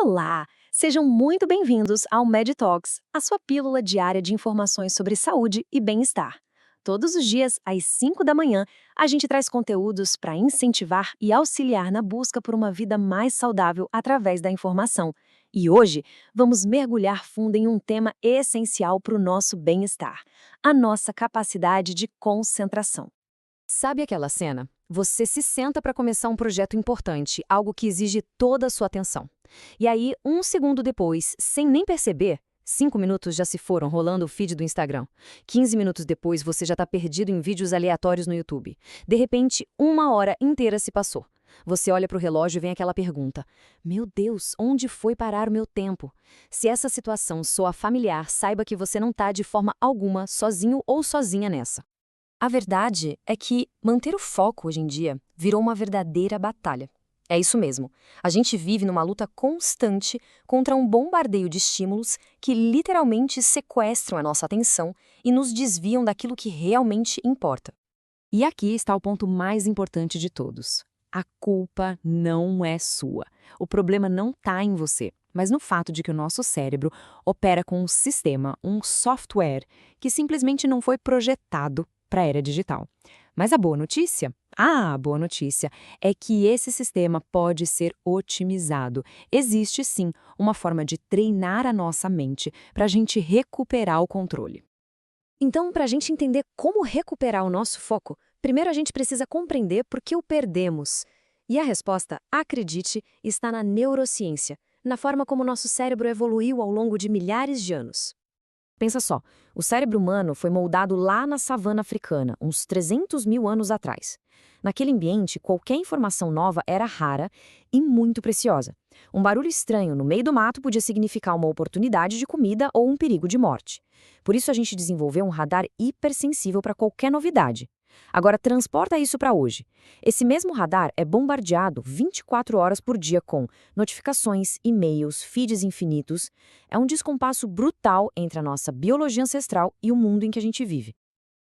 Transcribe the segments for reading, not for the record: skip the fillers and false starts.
Olá! Sejam muito bem-vindos ao MedTalks, a sua pílula diária de informações sobre saúde e bem-estar. Todos os dias, às 5 da manhã, a gente traz conteúdos para incentivar e auxiliar na busca por uma vida mais saudável através da informação. E hoje, vamos mergulhar fundo em um tema essencial para o nosso bem-estar: a nossa capacidade de concentração. Sabe aquela cena? Você se senta para começar um projeto importante, algo que exige toda a sua atenção. E aí, um segundo depois, sem nem perceber, 5 minutos já se foram rolando o feed do Instagram. 15 minutos depois, você já está perdido em vídeos aleatórios no YouTube. De repente, uma hora inteira se passou. Você olha para o relógio e vem aquela pergunta: Meu Deus, onde foi parar o meu tempo? Se essa situação soa familiar, saiba que você não está de forma alguma sozinho ou sozinha nessa. A verdade é que manter o foco hoje em dia virou uma verdadeira batalha. É isso mesmo. A gente vive numa luta constante contra um bombardeio de estímulos que literalmente sequestram a nossa atenção e nos desviam daquilo que realmente importa. E aqui está o ponto mais importante de todos. A culpa não é sua. O problema não está em você, mas no fato de que o nosso cérebro opera com um sistema, um software, que simplesmente não foi projetado para a era digital. Mas a boa notícia? A boa notícia é que esse sistema pode ser otimizado. Existe sim uma forma de treinar a nossa mente para a gente recuperar o controle. Então, para a gente entender como recuperar o nosso foco, primeiro a gente precisa compreender por que o perdemos. E a resposta, acredite, está na neurociência, na forma como o nosso cérebro evoluiu ao longo de milhares de anos. Pensa só, o cérebro humano foi moldado lá na savana africana, uns 300 mil anos atrás. Naquele ambiente, qualquer informação nova era rara e muito preciosa. Um barulho estranho no meio do mato podia significar uma oportunidade de comida ou um perigo de morte. Por isso a gente desenvolveu um radar hipersensível para qualquer novidade. Agora transporta isso para hoje. Esse mesmo radar é bombardeado 24 horas por dia com notificações, e-mails, feeds infinitos. É um descompasso brutal entre a nossa biologia ancestral e o mundo em que a gente vive.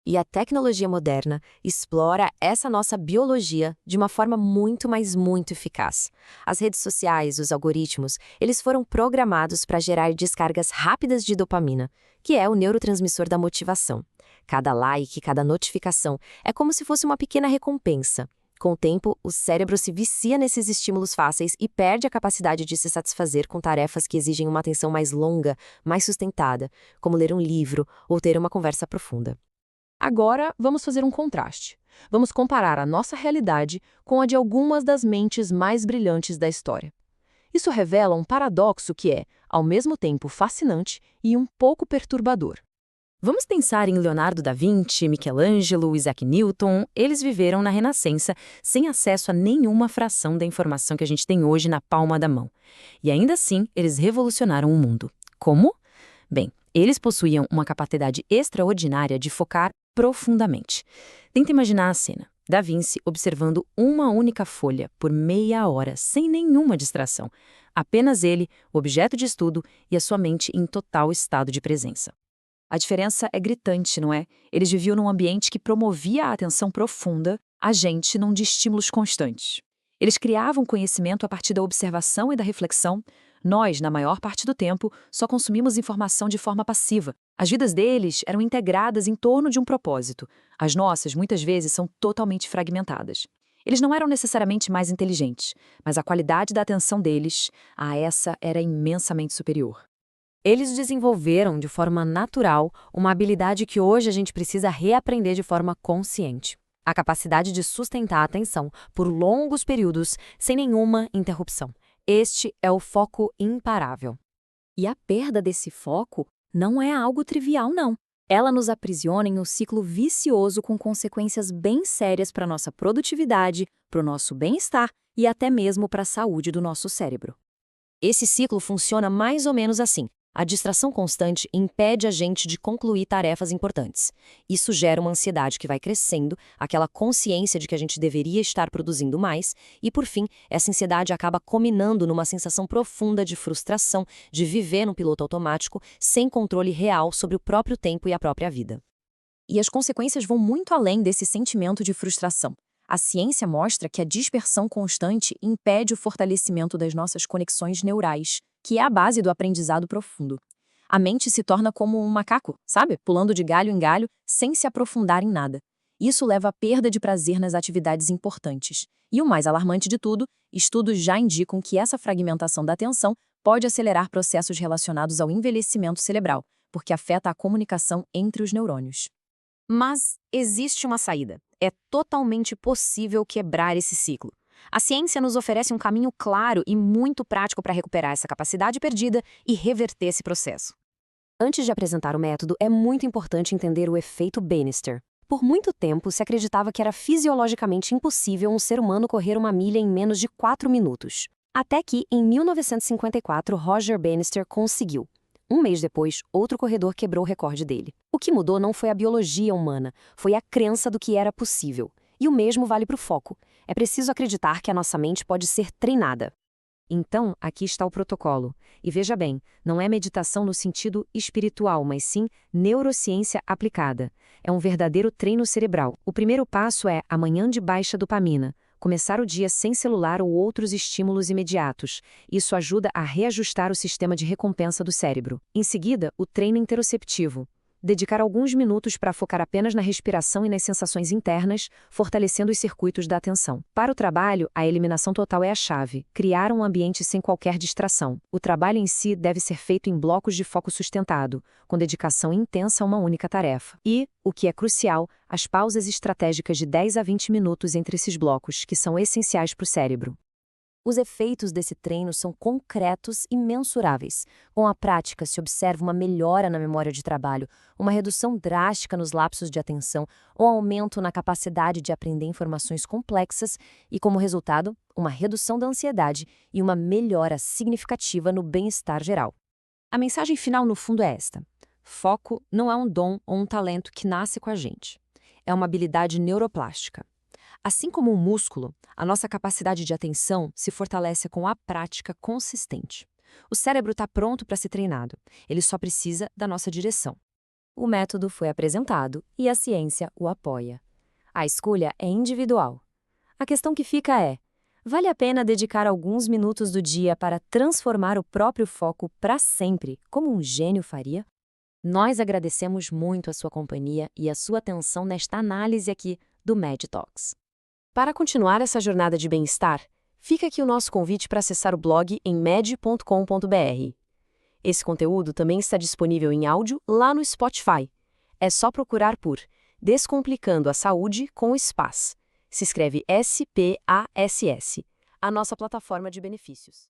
E a tecnologia moderna explora essa nossa biologia de uma forma muito, mas muito eficaz. As redes sociais, os algoritmos, eles foram programados para gerar descargas rápidas de dopamina, que é o neurotransmissor da motivação. Cada like, cada notificação é como se fosse uma pequena recompensa. Com o tempo, o cérebro se vicia nesses estímulos fáceis e perde a capacidade de se satisfazer com tarefas que exigem uma atenção mais longa, mais sustentada, como ler um livro ou ter uma conversa profunda. Agora, vamos fazer um contraste. Vamos comparar a nossa realidade com a de algumas das mentes mais brilhantes da história. Isso revela um paradoxo que é, ao mesmo tempo, fascinante e um pouco perturbador. Vamos pensar em Leonardo da Vinci, Michelangelo, Isaac Newton. Eles viveram na Renascença sem acesso a nenhuma fração da informação que a gente tem hoje na palma da mão. E ainda assim, eles revolucionaram o mundo. Como? Bem, eles possuíam uma capacidade extraordinária de focar profundamente. Tenta imaginar a cena. Da Vinci observando uma única folha por meia hora, sem nenhuma distração. Apenas ele, o objeto de estudo e a sua mente em total estado de presença. A diferença é gritante, não é? Eles viviam num ambiente que promovia a atenção profunda, a gente não de estímulos constantes. Eles criavam conhecimento a partir da observação e da reflexão. Nós, na maior parte do tempo, só consumimos informação de forma passiva. As vidas deles eram integradas em torno de um propósito. As nossas, muitas vezes, são totalmente fragmentadas. Eles não eram necessariamente mais inteligentes, mas a qualidade da atenção deles, a essa era imensamente superior. Eles desenvolveram de forma natural uma habilidade que hoje a gente precisa reaprender de forma consciente. A capacidade de sustentar a atenção por longos períodos sem nenhuma interrupção. Este é o foco imparável. E a perda desse foco não é algo trivial, não. Ela nos aprisiona em um ciclo vicioso com consequências bem sérias para a nossa produtividade, para o nosso bem-estar e até mesmo para a saúde do nosso cérebro. Esse ciclo funciona mais ou menos assim. A distração constante impede a gente de concluir tarefas importantes. Isso gera uma ansiedade que vai crescendo, aquela consciência de que a gente deveria estar produzindo mais, e por fim, essa ansiedade acaba culminando numa sensação profunda de frustração, de viver num piloto automático, sem controle real sobre o próprio tempo e a própria vida. E as consequências vão muito além desse sentimento de frustração. A ciência mostra que a dispersão constante impede o fortalecimento das nossas conexões neurais, que é a base do aprendizado profundo. A mente se torna como um macaco, sabe? Pulando de galho em galho, sem se aprofundar em nada. Isso leva à perda de prazer nas atividades importantes. E o mais alarmante de tudo, estudos já indicam que essa fragmentação da atenção pode acelerar processos relacionados ao envelhecimento cerebral, porque afeta a comunicação entre os neurônios. Mas existe uma saída. É totalmente possível quebrar esse ciclo. A ciência nos oferece um caminho claro e muito prático para recuperar essa capacidade perdida e reverter esse processo. Antes de apresentar o método, é muito importante entender o efeito Bannister. Por muito tempo, se acreditava que era fisiologicamente impossível um ser humano correr uma milha em menos de 4 minutos. Até que, em 1954, Roger Bannister conseguiu. Um mês depois, outro corredor quebrou o recorde dele. O que mudou não foi a biologia humana, foi a crença do que era possível. E o mesmo vale para o foco. É preciso acreditar que a nossa mente pode ser treinada. Então, aqui está o protocolo. E veja bem, não é meditação no sentido espiritual, mas sim neurociência aplicada. É um verdadeiro treino cerebral. O primeiro passo é a manhã de baixa dopamina. Começar o dia sem celular ou outros estímulos imediatos. Isso ajuda a reajustar o sistema de recompensa do cérebro. Em seguida, o treino interoceptivo. Dedicar alguns minutos para focar apenas na respiração e nas sensações internas, fortalecendo os circuitos da atenção. Para o trabalho, a eliminação total é a chave. Criar um ambiente sem qualquer distração. O trabalho em si deve ser feito em blocos de foco sustentado, com dedicação intensa a uma única tarefa. E, o que é crucial, as pausas estratégicas de 10 a 20 minutos entre esses blocos, que são essenciais para o cérebro. Os efeitos desse treino são concretos e mensuráveis. Com a prática, se observa uma melhora na memória de trabalho, uma redução drástica nos lapsos de atenção, um aumento na capacidade de aprender informações complexas e, como resultado, uma redução da ansiedade e uma melhora significativa no bem-estar geral. A mensagem final, no fundo, é esta: foco não é um dom ou um talento que nasce com a gente. É uma habilidade neuroplástica. Assim como o músculo, a nossa capacidade de atenção se fortalece com a prática consistente. O cérebro está pronto para ser treinado, ele só precisa da nossa direção. O método foi apresentado e a ciência o apoia. A escolha é individual. A questão que fica é: vale a pena dedicar alguns minutos do dia para transformar o próprio foco para sempre, como um gênio faria? Nós agradecemos muito a sua companhia e a sua atenção nesta análise aqui do MedTalks. Para continuar essa jornada de bem-estar, fica aqui o nosso convite para acessar o blog em med.com.br. Esse conteúdo também está disponível em áudio lá no Spotify. É só procurar por Descomplicando a Saúde com SPAS. Se escreve SPASS, a nossa plataforma de benefícios.